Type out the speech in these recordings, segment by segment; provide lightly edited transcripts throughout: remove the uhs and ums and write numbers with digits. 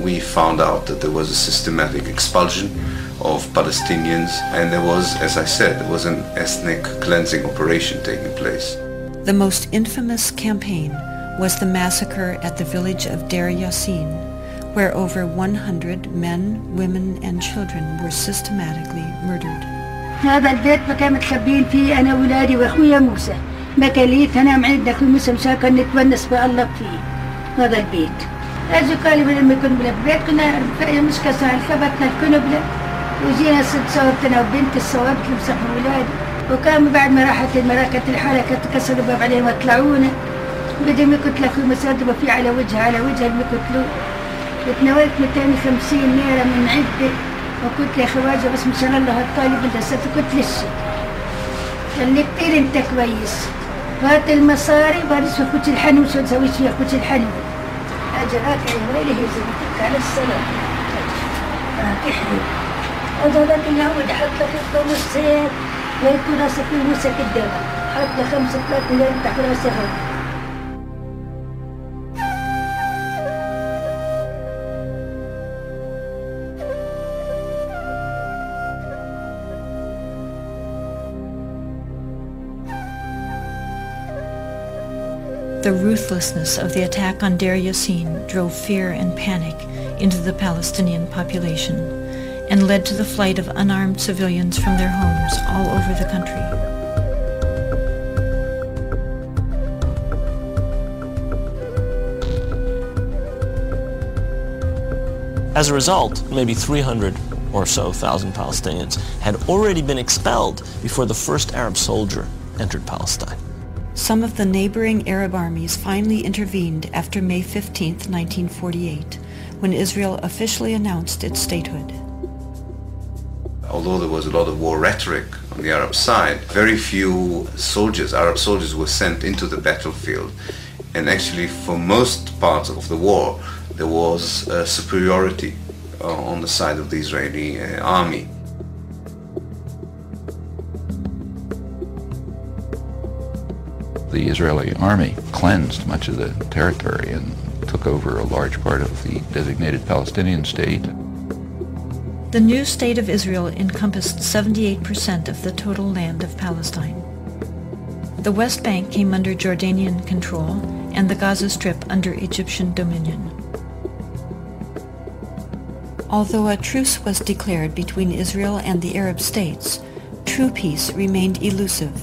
we found out that there was a systematic expulsion of Palestinians, and there was, as I said, there was an ethnic cleansing operation taking place. The most infamous campaign was the massacre at the village of Deir Yassin, where over 100 men, women and children were systematically murdered. هذا البيت كان متخبين فيه أنا وولادي وأخويا موسى. مكاليت هنا معيدنا أخوي موسى مشان نتونس بالله فيه. هذا البيت. أجوا قالوا لما كنا بالبيت كنا مش كسر خبطنا الكنبلة وجينا صورتنا وبنت الصواب لمسحوا ولادي. وكان بعد ما راحت المراكز الحالة كسروا الباب عليهم وطلعونا. بدهم يقتلوا أخوي موسى ضربوا فيه على وجهه يقتلوه. وتناولت 250 ليرة من عدة وقلت يا خواجة بس مشان الله الطالب الدسات قلت للشي قال لي كتير انت كويس هات المصاري بارس في خوتي الحنو شو تسويش فيها خوتي الحنو اجراك يا ويلي هزمتك على الصلاة تحلو هذا اليهود حط لك الخمس سير ويكون راسك في موسى قدامك حط لك 5 مليون تحت راسك. The ruthlessness of the attack on Deir Yassin drove fear and panic into the Palestinian population and led to the flight of unarmed civilians from their homes all over the country. As a result, maybe 300 or so thousand Palestinians had already been expelled before the first Arab soldier entered Palestine. Some of the neighboring Arab armies finally intervened after May 15, 1948, when Israel officially announced its statehood. Although there was a lot of war rhetoric on the Arab side, very few soldiers, Arab soldiers, were sent into the battlefield. And actually, for most parts of the war, there was superiority on the side of the Israeli army. The Israeli army cleansed much of the territory and took over a large part of the designated Palestinian state. The new state of Israel encompassed 78% of the total land of Palestine. The West Bank came under Jordanian control and the Gaza Strip under Egyptian dominion. Although a truce was declared between Israel and the Arab states, true peace remained elusive,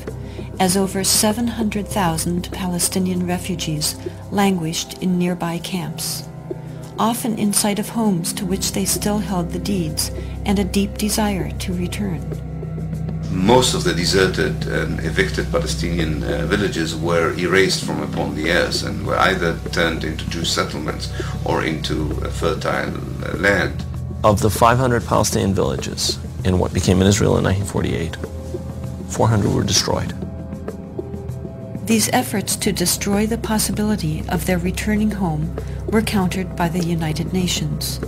as over 700,000 Palestinian refugees languished in nearby camps, often in sight of homes to which they still held the deeds and a deep desire to return. Most of the deserted and evicted Palestinian villages were erased from upon the earth and were either turned into Jewish settlements or into fertile land. Of the 500 Palestinian villages in what became Israel in 1948, 400 were destroyed. These efforts to destroy the possibility of their returning home were countered by the United Nations,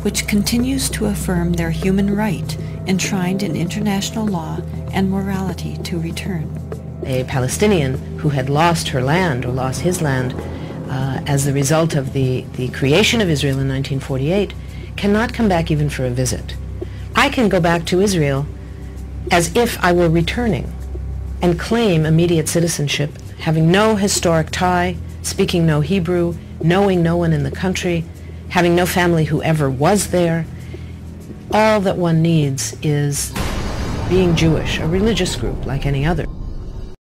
which continues to affirm their human right enshrined in international law and morality to return. A Palestinian who had lost her land or lost his land as the result of the creation of Israel in 1948 cannot come back even for a visit. I can go back to Israel as if I were returning and claim immediate citizenship, having no historic tie, speaking no Hebrew, knowing no one in the country, having no family who ever was there. All that one needs is being Jewish, a religious group like any other.